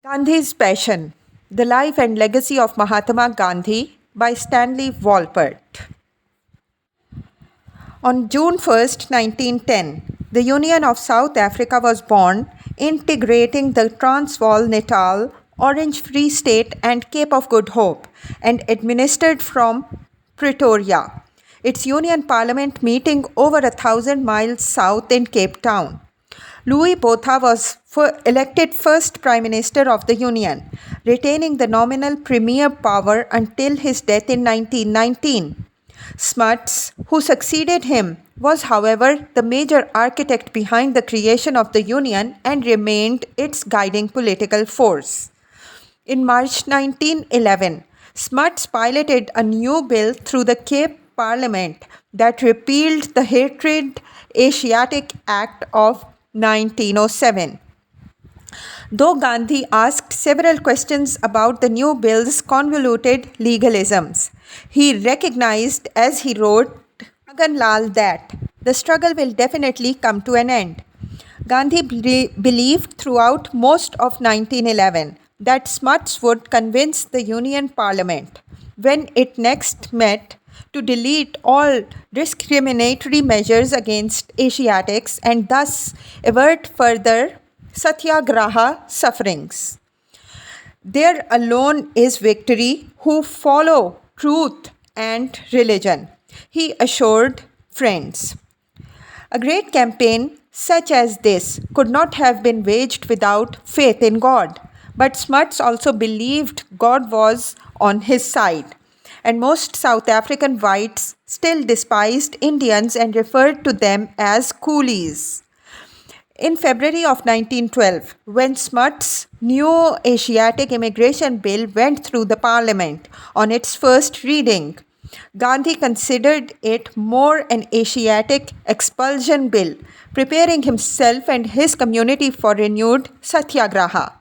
Gandhi's Passion: The Life and Legacy of Mahatma Gandhi by Stanley Wolpert. On June 1st, 1910, the Union of South Africa was born, integrating the Transvaal, Natal, Orange Free State, and Cape of Good Hope, and administered from Pretoria, its Union Parliament meeting over 1,000 miles south in Cape Town. Louis Botha was elected first Prime Minister of the Union, retaining the nominal premier power until his death in 1919. Smuts, who succeeded him, was, however, the major architect behind the creation of the Union and remained its guiding political force. In March 1911, Smuts piloted a new bill through the Cape Parliament that repealed the Hatred Asiatic Act of 1907. Though Gandhi asked several questions about the new bill's convoluted legalisms, he recognized, as he wrote Magan Lal, that the struggle will definitely come to an end. Gandhi believed throughout most of 1911 that Smuts would convince the Union Parliament, when it next met, to delete all discriminatory measures against Asiatics and thus avert further satyagraha sufferings. There alone is victory who follow truth and religion, he assured friends. A great campaign such as this could not have been waged without faith in God, but Smuts also believed God was on his side, and most South African whites still despised Indians and referred to them as coolies. In February of 1912, when Smuts' new Asiatic immigration bill went through the parliament on its first reading, Gandhi considered it more an Asiatic expulsion bill, preparing himself and his community for renewed satyagraha.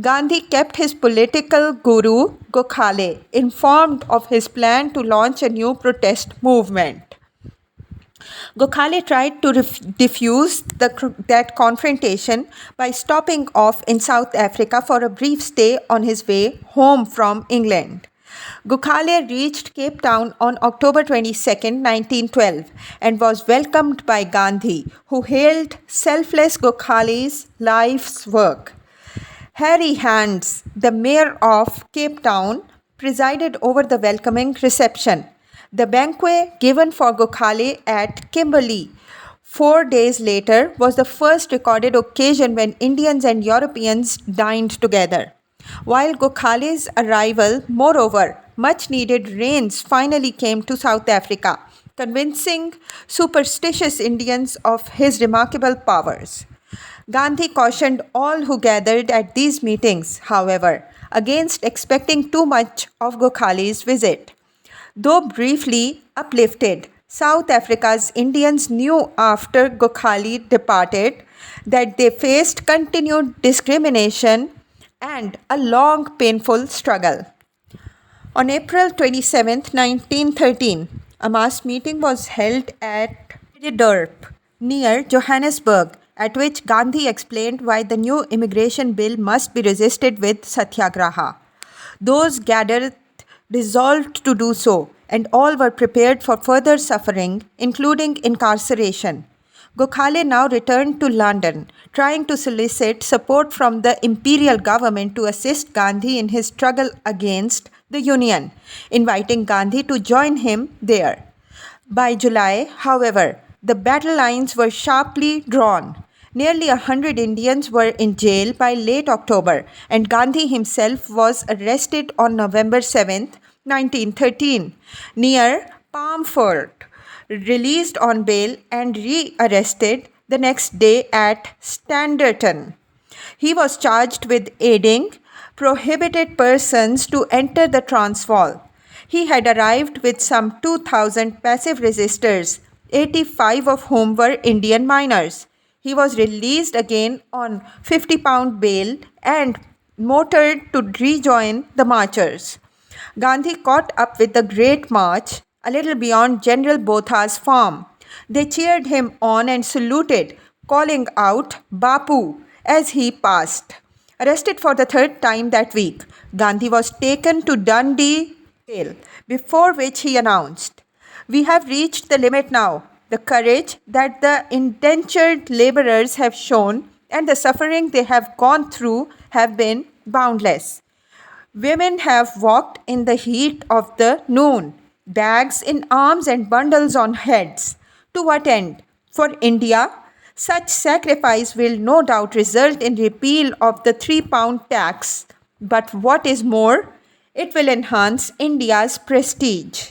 Gandhi kept his political guru, Gokhale, informed of his plan to launch a new protest movement. Gokhale tried to diffuse that confrontation by stopping off in South Africa for a brief stay on his way home from England. Gokhale reached Cape Town on October 22, 1912, and was welcomed by Gandhi, who hailed selfless Gokhale's life's work. Harry Hands, the mayor of Cape Town, presided over the welcoming reception. The banquet given for Gokhale at Kimberley 4 days later was the first recorded occasion when Indians and Europeans dined together. While Gokhale's arrival, moreover, much needed rains finally came to South Africa, convincing superstitious Indians of his remarkable powers. Gandhi cautioned all who gathered at these meetings, however, against expecting too much of Gokhale's visit. Though briefly uplifted, South Africa's Indians knew after Gokhale departed that they faced continued discrimination and a long, painful struggle. On April 27, 1913, a mass meeting was held at Dorp, near Johannesburg, at which Gandhi explained why the new immigration bill must be resisted with satyagraha. Those gathered resolved to do so, and all were prepared for further suffering, including incarceration. Gokhale now returned to London, trying to solicit support from the imperial government to assist Gandhi in his struggle against the Union, inviting Gandhi to join him there. By July, however, the battle lines were sharply drawn. Nearly 100 Indians were in jail by late October, and Gandhi himself was arrested on November 7, 1913, near Palmford, released on bail and re-arrested the next day at Standerton. He was charged with aiding prohibited persons to enter the Transvaal. He had arrived with some 2,000 passive resistors, 85 of whom were Indian miners. He was released again on £50 bail and motored to rejoin the marchers. Gandhi caught up with the Great March a little beyond General Botha's farm. They cheered him on and saluted, calling out Bapu as he passed. Arrested for the third time that week, Gandhi was taken to Dundee jail, before which he announced, "We have reached the limit now. The courage that the indentured laborers have shown and the suffering they have gone through have been boundless. Women have walked in the heat of the noon, bags in arms and bundles on heads. To what end? For India? Such sacrifice will no doubt result in repeal of the £3 tax. But what is more, it will enhance India's prestige."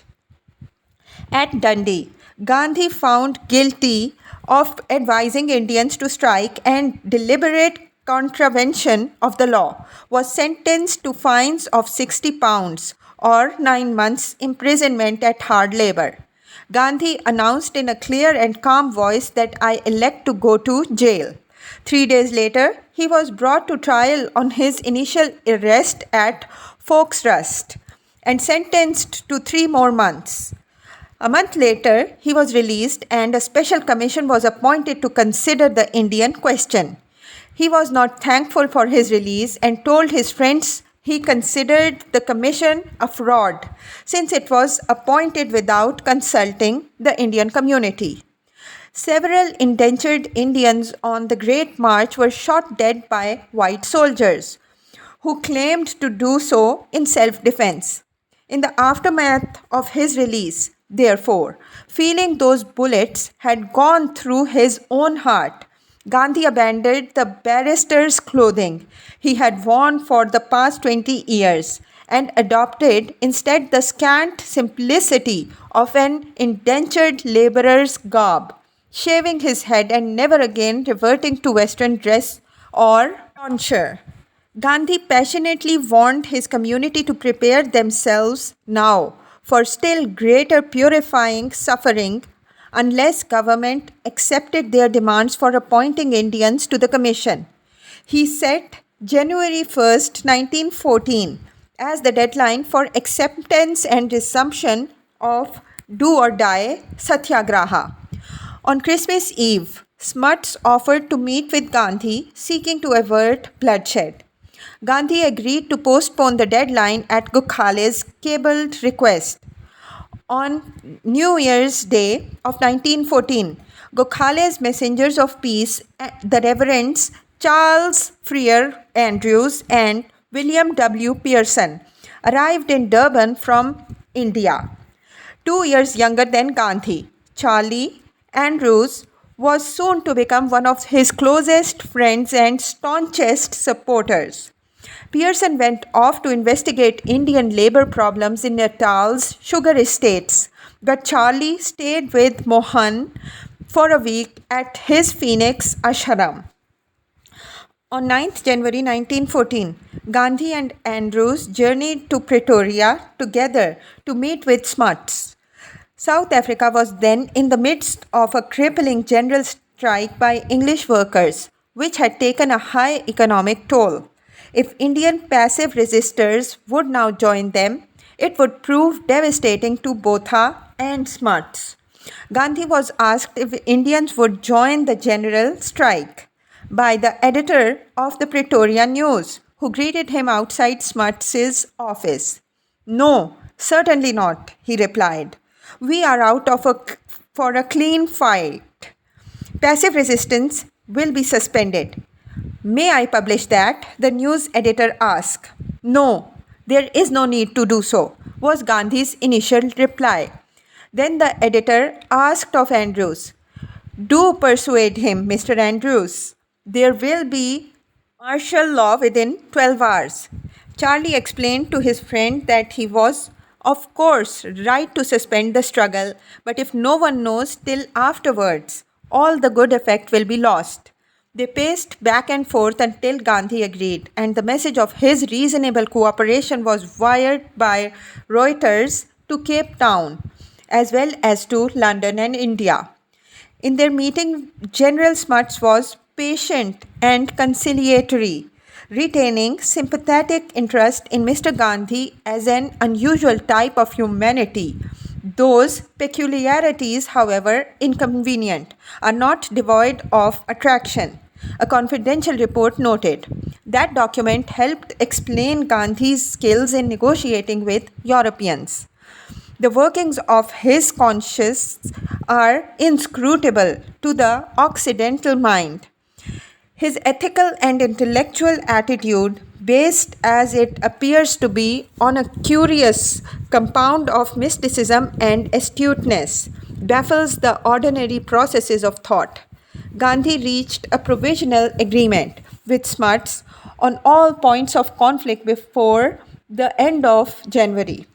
At Dundee, Gandhi, found guilty of advising Indians to strike and deliberate contravention of the law, was sentenced to fines of £60 or 9 months' imprisonment at hard labor. Gandhi announced in a clear and calm voice that "I elect to go to jail." 3 days later, he was brought to trial on his initial arrest at Foxrust and sentenced to 3 more months. A month later, he was released and a special commission was appointed to consider the Indian question. He was not thankful for his release and told his friends he considered the commission a fraud, since it was appointed without consulting the Indian community. Several indentured Indians on the Great March were shot dead by white soldiers, who claimed to do so in self-defense. In the aftermath of his release, therefore, feeling those bullets had gone through his own heart, Gandhi abandoned the barrister's clothing he had worn for the past 20 years and adopted instead the scant simplicity of an indentured laborer's garb, shaving his head and never again reverting to Western dress or tonsure. Gandhi passionately warned his community to prepare themselves now for still greater purifying suffering unless government accepted their demands for appointing Indians to the commission. He set January 1st, 1914 as the deadline for acceptance and resumption of do or die satyagraha. On Christmas Eve, Smuts offered to meet with Gandhi, seeking to avert bloodshed. Gandhi agreed to postpone the deadline at Gokhale's cabled request. On New Year's Day of 1914, Gokhale's messengers of peace, the Reverends Charles Freer Andrews and William W. Pearson, arrived in Durban from India. 2 years younger than Gandhi, Charlie Andrews was soon to become one of his closest friends and staunchest supporters. Pearson went off to investigate Indian labor problems in Natal's sugar estates, but Charlie stayed with Mohan for a week at his Phoenix ashram. On 9th January 1914, Gandhi and Andrews journeyed to Pretoria together to meet with Smuts. South Africa was then in the midst of a crippling general strike by English workers, which had taken a high economic toll. If Indian passive resistors would now join them, it would prove devastating to Botha and Smuts. Gandhi was asked if Indians would join the general strike by the editor of the Pretoria News, who greeted him outside Smuts' office. "No, certainly not," he replied. "We are out for a clean fight. Passive resistance will be suspended." "May I publish that?" the news editor asked. "No, there is no need to do so," was Gandhi's initial reply. Then the editor asked of Andrews, "Do persuade him, Mr. Andrews. There will be martial law within 12 hours. Charlie explained to his friend that he was, of course, right to suspend the struggle, but if no one knows till afterwards, all the good effect will be lost. They paced back and forth until Gandhi agreed, and the message of his reasonable cooperation was wired by Reuters to Cape Town, as well as to London and India. In their meeting, General Smuts was patient and conciliatory, retaining sympathetic interest in Mr. Gandhi as an unusual type of humanity. Those peculiarities, however inconvenient, are not devoid of attraction. A confidential report noted. That document helped explain Gandhi's skills in negotiating with Europeans. The workings of his conscience are inscrutable to the Occidental mind. His ethical and intellectual attitude, based as it appears to be on a curious compound of mysticism and astuteness, baffles the ordinary processes of thought. Gandhi reached a provisional agreement with Smuts on all points of conflict before the end of January.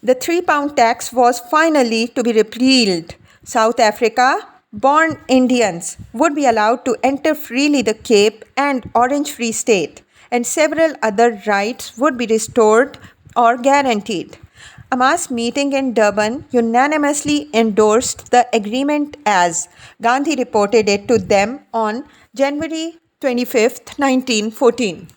The £3 tax was finally to be repealed. South Africa born Indians would be allowed to enter freely the Cape and Orange Free State, and several other rights would be restored or guaranteed. A mass meeting in Durban unanimously endorsed the agreement as Gandhi reported it to them on January 25, 1914.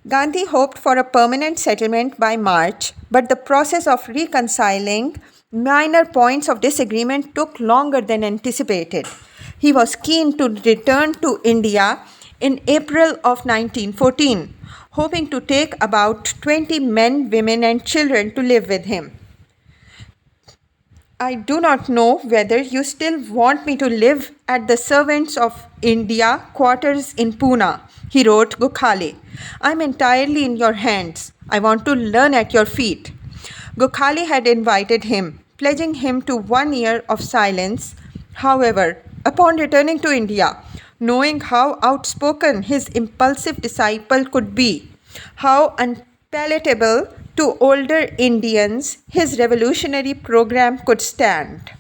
Gandhi hoped for a permanent settlement by March, but the process of reconciling minor points of disagreement took longer than anticipated. He was keen to return to India in April of 1914, hoping to take about 20 men, women, and children to live with him. I do not know whether you still want me to live at the Servants of India quarters in Pune, he wrote Gokhale. I am entirely in your hands. I want to learn at your feet. Gokhale had invited him, pledging him to 1 year of silence. However, upon returning to India, knowing how outspoken his impulsive disciple could be, how unpalatable to older Indians his revolutionary program could stand,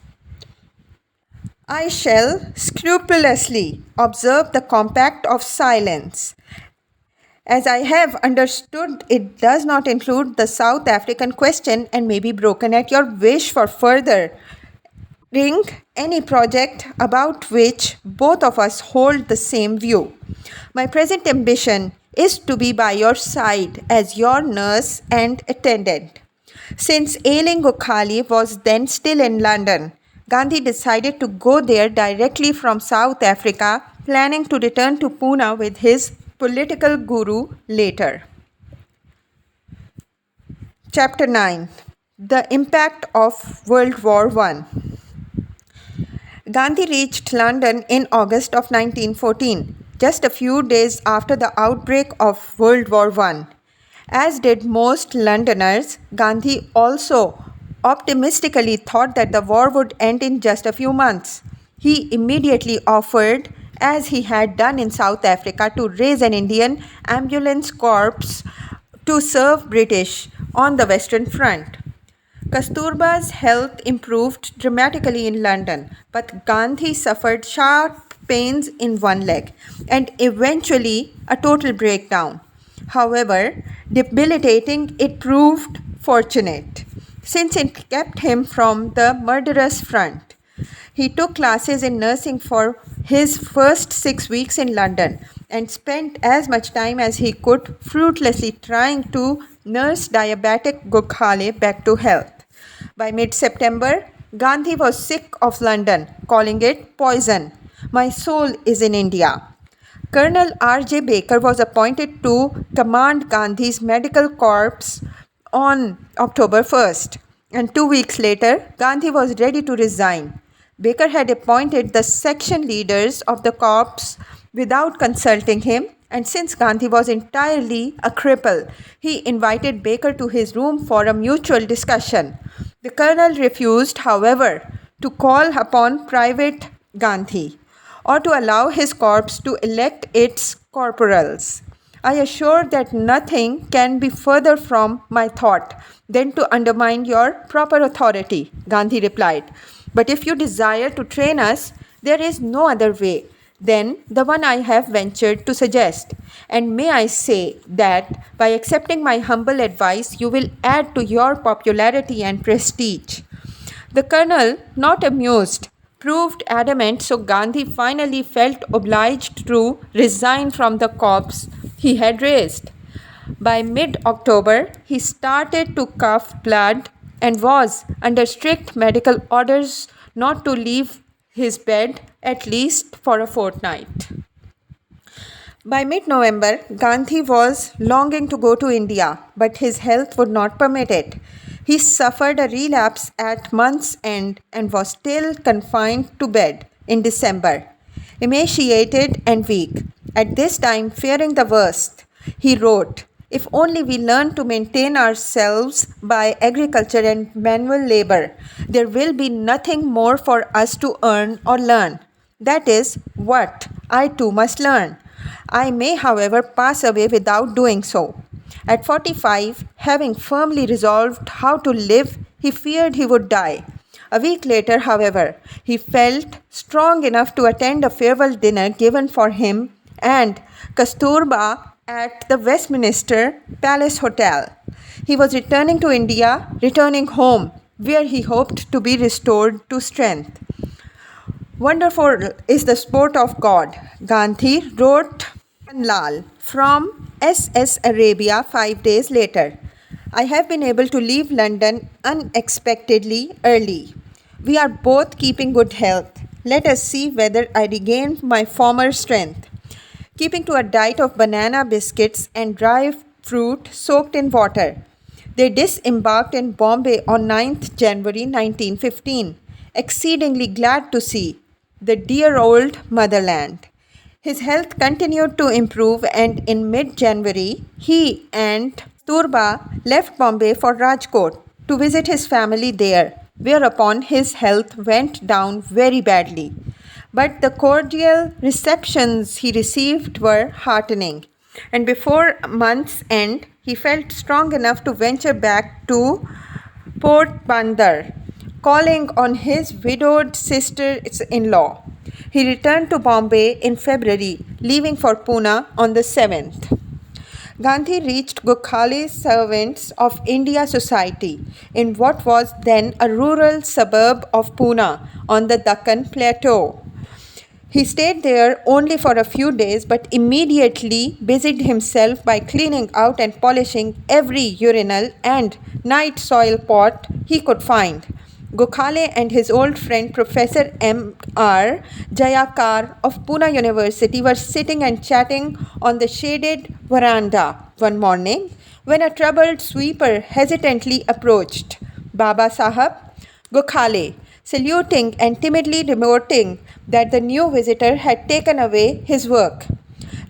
I shall scrupulously observe the compact of silence. As I have understood, it does not include the South African question and may be broken at your wish for furthering any project about which both of us hold the same view. My present ambition is to be by your side as your nurse and attendant. Since ailing Gokhale was then still in London, Gandhi decided to go there directly from South Africa, planning to return to Pune with his political guru later. Chapter 9. The Impact of World War I. Gandhi reached London in August of 1914, just a few days after the outbreak of World War I. As did most Londoners, Gandhi also optimistically thought that the war would end in just a few months. He immediately offered, as he had done in South Africa, to raise an Indian ambulance corps to serve British on the Western Front. Kasturba's health improved dramatically in London, but Gandhi suffered sharp pains in one leg and eventually a total breakdown. However, debilitating, it proved fortunate, since it kept him from the murderous front. He took classes in nursing for his first 6 weeks in London and spent as much time as he could fruitlessly trying to nurse diabetic Gokhale back to health. By mid-September, Gandhi was sick of London, calling it poison. My soul is in India. Colonel R.J. Baker was appointed to command Gandhi's medical corps on October 1st, and 2 weeks later, Gandhi was ready to resign. Baker had appointed the section leaders of the corps without consulting him, and since Gandhi was entirely a cripple, he invited Baker to his room for a mutual discussion. The colonel refused, however, to call upon Private Gandhi or to allow his corps to elect its corporals. I assure that nothing can be further from my thought than to undermine your proper authority, Gandhi replied. But if you desire to train us, there is no other way than the one I have ventured to suggest. And may I say that by accepting my humble advice, you will add to your popularity and prestige. The colonel, not amused, proved adamant, so Gandhi finally felt obliged to resign from the corps he had raised. By mid-October, he started to cough blood and was under strict medical orders not to leave his bed at least for a fortnight. By mid November, Gandhi was longing to go to India, but his health would not permit it. He suffered a relapse at month's end and was still confined to bed in December, emaciated and weak. At this time, fearing the worst, he wrote, "If only we learn to maintain ourselves by agriculture and manual labor, there will be nothing more for us to earn or learn. That is what I too must learn. I may, however, pass away without doing so." At 45, having firmly resolved how to live, he feared he would die. A week later, however, he felt strong enough to attend a farewell dinner given for him and Kasturba at the Westminster Palace Hotel. He was returning to India, returning home, where he hoped to be restored to strength. "Wonderful is the sport of God," Gandhi wrote Lal from SS Arabia 5 days later. "I have been able to leave London unexpectedly early. We are both keeping good health. Let us see whether I regain my former strength." Keeping to a diet of banana biscuits and dry fruit soaked in water, they disembarked in Bombay on 9th January 1915, exceedingly glad to see the dear old motherland. His health continued to improve, and in mid-January, he and Turba left Bombay for Rajkot to visit his family there, whereupon his health went down very badly. But the cordial receptions he received were heartening, and before month's end, he felt strong enough to venture back to Port Bandar, calling on his widowed sisters-in-law. He returned to Bombay in February, leaving for Pune on the 7th. Gandhi reached Gokhale's Servants of India Society in what was then a rural suburb of Pune on the Deccan Plateau. He stayed there only for a few days, but immediately busied himself by cleaning out and polishing every urinal and night soil pot he could find. Gokhale and his old friend Professor M.R. Jayakar of Pune University were sitting and chatting on the shaded veranda one morning when a troubled sweeper hesitantly approached. "Baba Sahab," Gokhale, saluting and timidly reporting that the new visitor had taken away his work.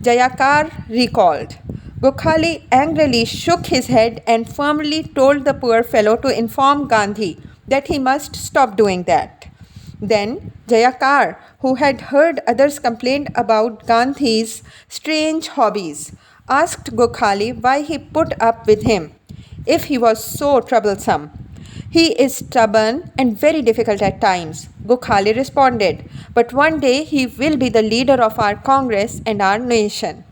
Jayakar recalled. Gokhale angrily shook his head and firmly told the poor fellow to inform Gandhi that he must stop doing that. Then Jayakar, who had heard others complain about Gandhi's strange hobbies, asked Gokhale why he put up with him if he was so troublesome. "He is stubborn and very difficult at times," Gokhale responded, "but one day he will be the leader of our Congress and our nation."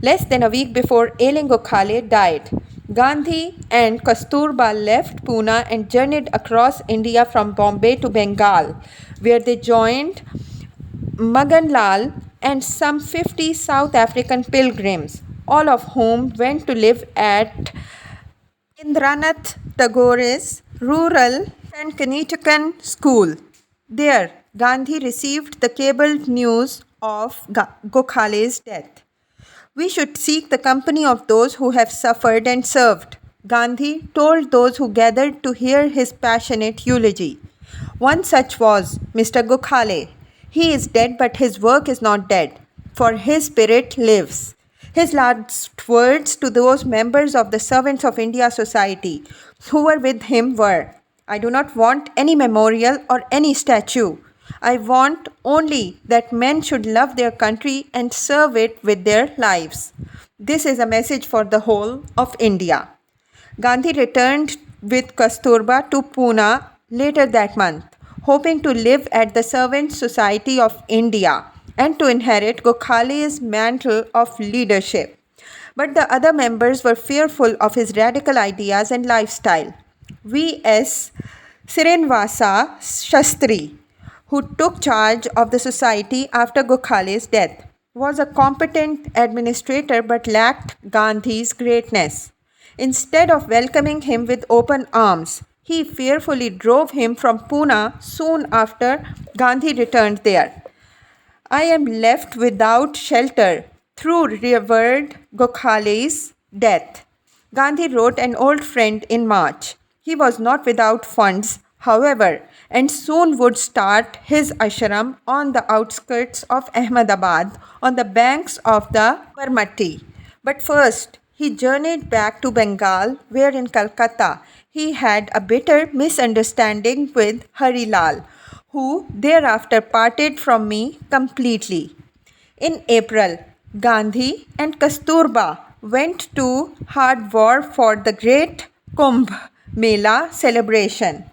Less than a week before ailing Gokhale died, Gandhi and Kasturba left Pune and journeyed across India from Bombay to Bengal, where they joined Magan Lal and some 50 South African pilgrims, all of whom went to live at Indranath Tagore's rural Sankeethan school. There, Gandhi received the cabled news of Gokhale's death. "We should seek the company of those who have suffered and served," Gandhi told those who gathered to hear his passionate eulogy. One such was Mr. Gokhale. "He is dead, but his work is not dead, for his spirit lives." His last words to those members of the Servants of India Society who were with him were, "I do not want any memorial or any statue. I want only that men should love their country and serve it with their lives. This is a message for the whole of India." Gandhi returned with Kasturba to Pune later that month, hoping to live at the Servants Society of India and to inherit Gokhale's mantle of leadership. But the other members were fearful of his radical ideas and lifestyle. V.S. Srinivasa Shastri, who took charge of the society after Gokhale's death, was a competent administrator but lacked Gandhi's greatness. Instead of welcoming him with open arms, he fearfully drove him from Pune soon after Gandhi returned there. I am left without shelter through revered Gokhale's death. Gandhi wrote an old friend in March. He was not without funds, however, and soon would start his ashram on the outskirts of Ahmedabad on the banks of the Parmati. But first, he journeyed back to Bengal, where in Calcutta he had a bitter misunderstanding with Harilal, who thereafter parted from me completely. In April, Gandhi and Kasturba went to Hardwar for the great Kumbh Mela celebration,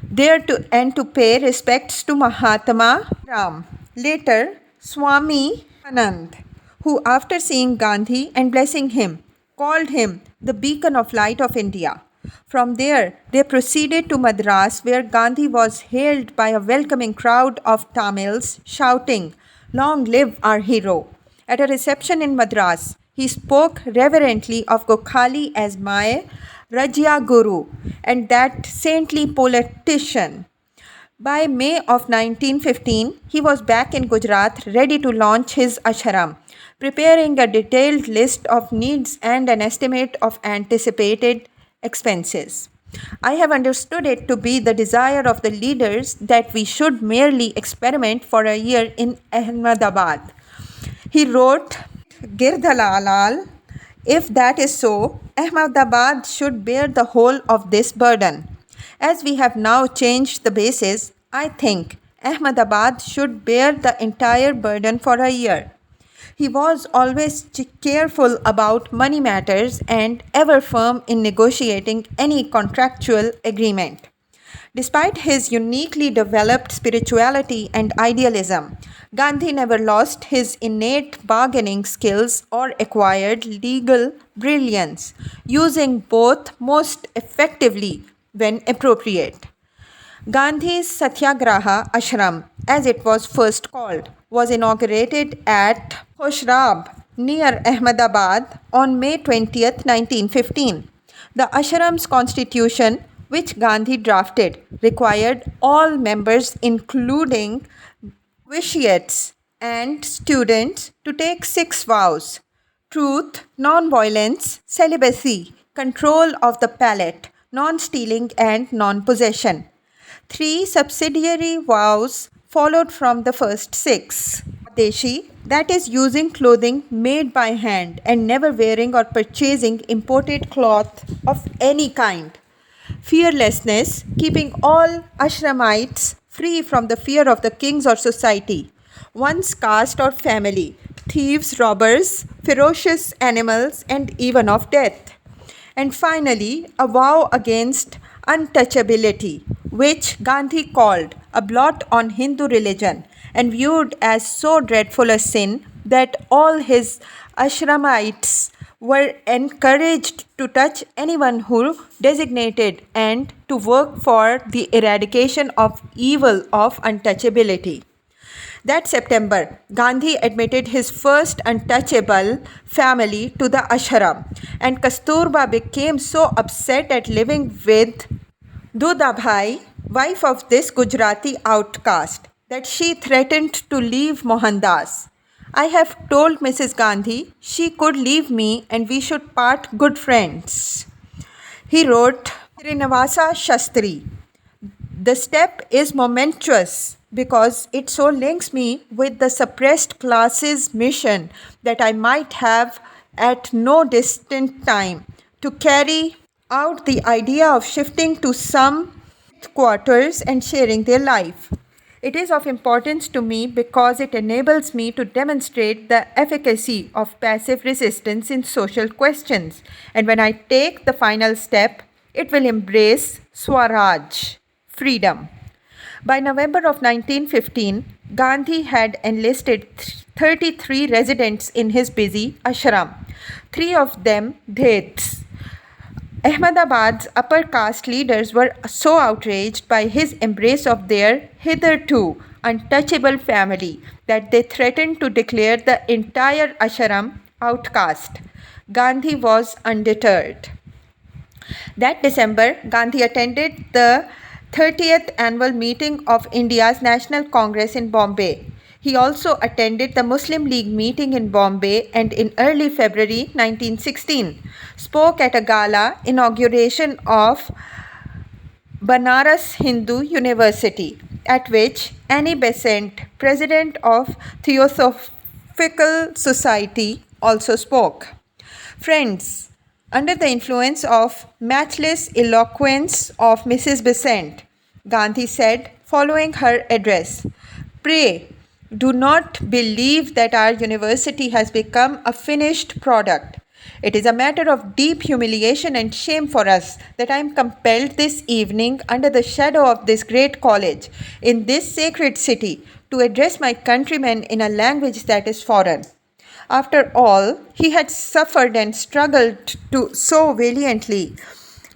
there to pay respects to Mahatma Ram. Later, Swami Anand, who after seeing Gandhi and blessing him, called him the beacon of light of India. From there, they proceeded to Madras, where Gandhi was hailed by a welcoming crowd of Tamils shouting, "Long live our hero." At a reception in Madras, he spoke reverently of Gokhale as my Rajya Guru and that saintly politician. By May of 1915, he was back in Gujarat ready to launch his ashram, preparing a detailed list of needs and an estimate of anticipated expenses. I have understood it to be the desire of the leaders that we should merely experiment for a year in Ahmedabad. He wrote, Girdhalal, if that is so, Ahmedabad should bear the whole of this burden. As we have now changed the basis, I think Ahmedabad should bear the entire burden for a year. He was always careful about money matters and ever firm in negotiating any contractual agreement. Despite his uniquely developed spirituality and idealism, Gandhi never lost his innate bargaining skills or acquired legal brilliance, using both most effectively when appropriate. Gandhi's Satyagraha Ashram, as it was first called, was inaugurated at Khoshrab near Ahmedabad on May 20th, 1915. The ashram's constitution, which Gandhi drafted, required all members, including novitiates and students, to take 6 vows: truth, non-violence, celibacy, control of the palate, non-stealing, and non-possession. 3 subsidiary vows followed from the first 6. Deshi, that is, using clothing made by hand and never wearing or purchasing imported cloth of any kind. Fearlessness, keeping all ashramites free from the fear of the kings or society, one's caste or family, thieves, robbers, ferocious animals, and even of death. And finally, a vow against untouchability, which Gandhi called a blot on Hindu religion and viewed as so dreadful a sin that all his ashramites were encouraged to touch anyone who designated and to work for the eradication of evil of untouchability. That September, Gandhi admitted his first untouchable family to the ashram, and Kasturba became so upset at living with Dudabhai, wife of this Gujarati outcast, that she threatened to leave Mohandas. I have told Mrs. Gandhi she could leave me and we should part good friends. He wrote, Srinivasa Shastri, the step is momentous because it so links me with the suppressed classes mission that I might have at no distant time to carry out the idea of shifting to some quarters and sharing their life. It is of importance to me because it enables me to demonstrate the efficacy of passive resistance in social questions, and when I take the final step, it will embrace Swaraj, freedom. By November of 1915, Gandhi had enlisted 33 residents in his busy ashram, 3 of them Dhets. Ahmedabad's upper caste leaders were so outraged by his embrace of their hitherto untouchable family that they threatened to declare the entire ashram outcast. Gandhi was undeterred. That December, Gandhi attended the 30th annual meeting of India's National Congress in Bombay. He also attended the Muslim League meeting in Bombay and in early February 1916 spoke at a gala inauguration of Banaras Hindu University, at which Annie Besant, president of Theosophical Society, also spoke. Friends, under the influence of matchless eloquence of Mrs. Besant, Gandhi said, following her address, "Pray, do not believe that our university has become a finished product. It is a matter of deep humiliation and shame for us that I am compelled this evening, under the shadow of this great college, in this sacred city, to address my countrymen in a language that is foreign." After all, he had suffered and struggled so valiantly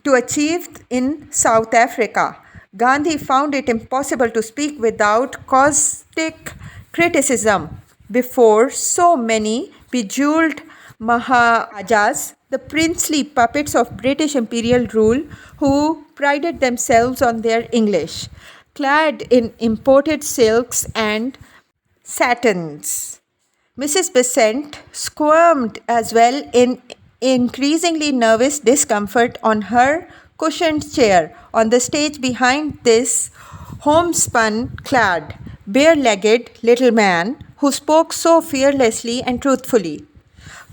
to achieve in South Africa. Gandhi found it impossible to speak without caustic criticism before so many bejeweled Maharajas, the princely puppets of British imperial rule, who prided themselves on their English, clad in imported silks and satins. Mrs. Besant squirmed as well in increasingly nervous discomfort on her cushioned chair on the stage behind this homespun clad, bare-legged little man who spoke so fearlessly and truthfully.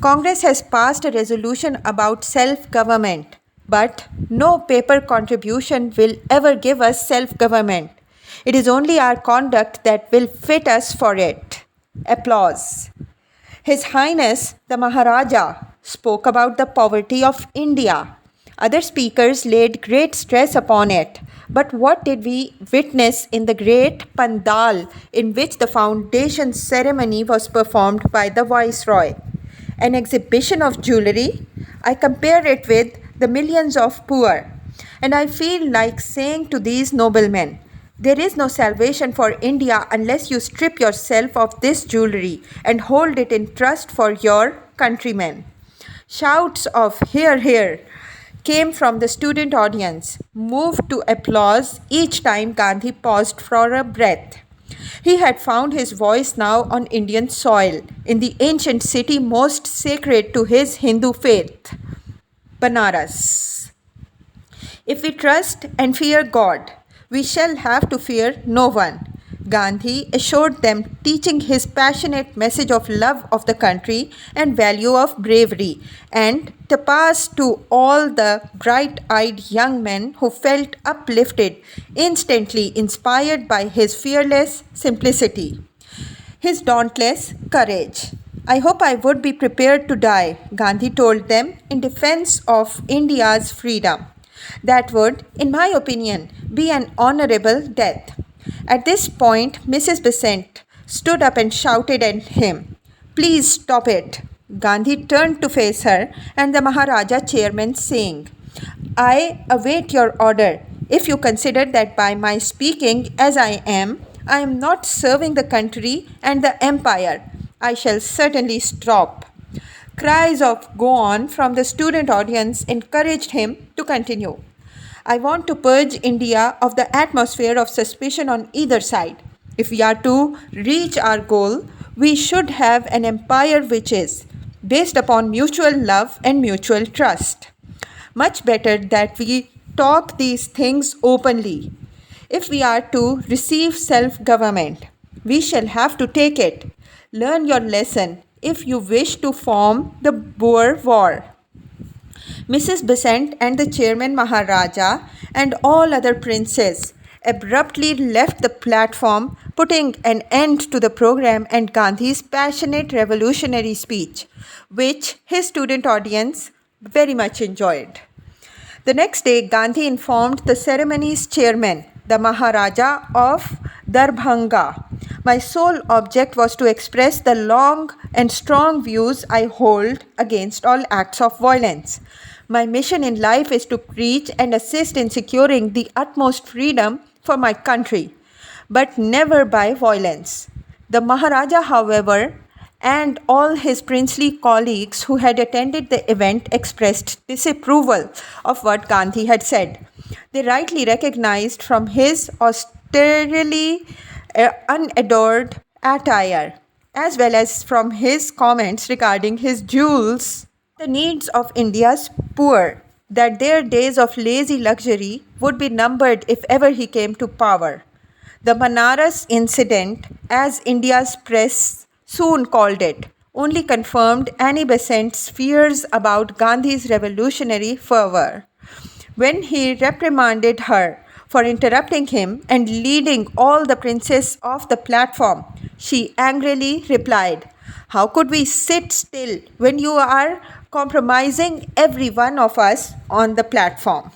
Congress has passed a resolution about self-government, but no paper contribution will ever give us self-government. It is only our conduct that will fit us for it. Applause. His Highness the Maharaja spoke about the poverty of India. Other speakers laid great stress upon it. But what did we witness in the great pandal in which the foundation ceremony was performed by the Viceroy? An exhibition of jewelry? I compare it with the millions of poor. And I feel like saying to these noblemen, there is no salvation for India unless you strip yourself of this jewelry and hold it in trust for your countrymen. Shouts of "Hear, hear" came from the student audience, moved to applause each time Gandhi paused for a breath. He had found his voice now on Indian soil, in the ancient city most sacred to his Hindu faith, Banaras. If we trust and fear God, we shall have to fear no one, Gandhi assured them, teaching his passionate message of love of the country and value of bravery, and to pass to all the bright-eyed young men who felt uplifted, instantly inspired by his fearless simplicity, his dauntless courage. I hope I would be prepared to die, Gandhi told them, in defense of India's freedom. That would, in my opinion, be an honorable death. At this point, Mrs. Besant stood up and shouted at him, "Please stop it." Gandhi turned to face her and the Maharaja chairman, saying, "I await your order. If you consider that by my speaking as I am not serving the country and the empire, I shall certainly stop." Cries of "Go on" from the student audience encouraged him to continue. "I want to purge India of the atmosphere of suspicion on either side. If we are to reach our goal, we should have an empire which is based upon mutual love and mutual trust. Much better that we talk these things openly. If we are to receive self-government, we shall have to take it. Learn your lesson if you wish to form the Boer War." Mrs. Besant and the chairman Maharaja and all other princes abruptly left the platform, putting an end to the program and Gandhi's passionate revolutionary speech, which his student audience very much enjoyed. The next day, Gandhi informed the ceremony's chairman, the Maharaja of Darbhanga. "My sole object was to express the long and strong views I hold against all acts of violence. My mission in life is to preach and assist in securing the utmost freedom for my country, but never by violence." The Maharaja, however, and all his princely colleagues who had attended the event expressed disapproval of what Gandhi had said. They rightly recognized from his austerely unadored attire, as well as from his comments regarding his jewels, the needs of India's poor, that their days of lazy luxury would be numbered if ever he came to power. The Banaras incident, as India's press soon called it, only confirmed Annie Besant's fears about Gandhi's revolutionary fervor. When he reprimanded her for interrupting him and leading all the princes off the platform, she angrily replied, "How could we sit still when you are compromising every one of us on the platform?"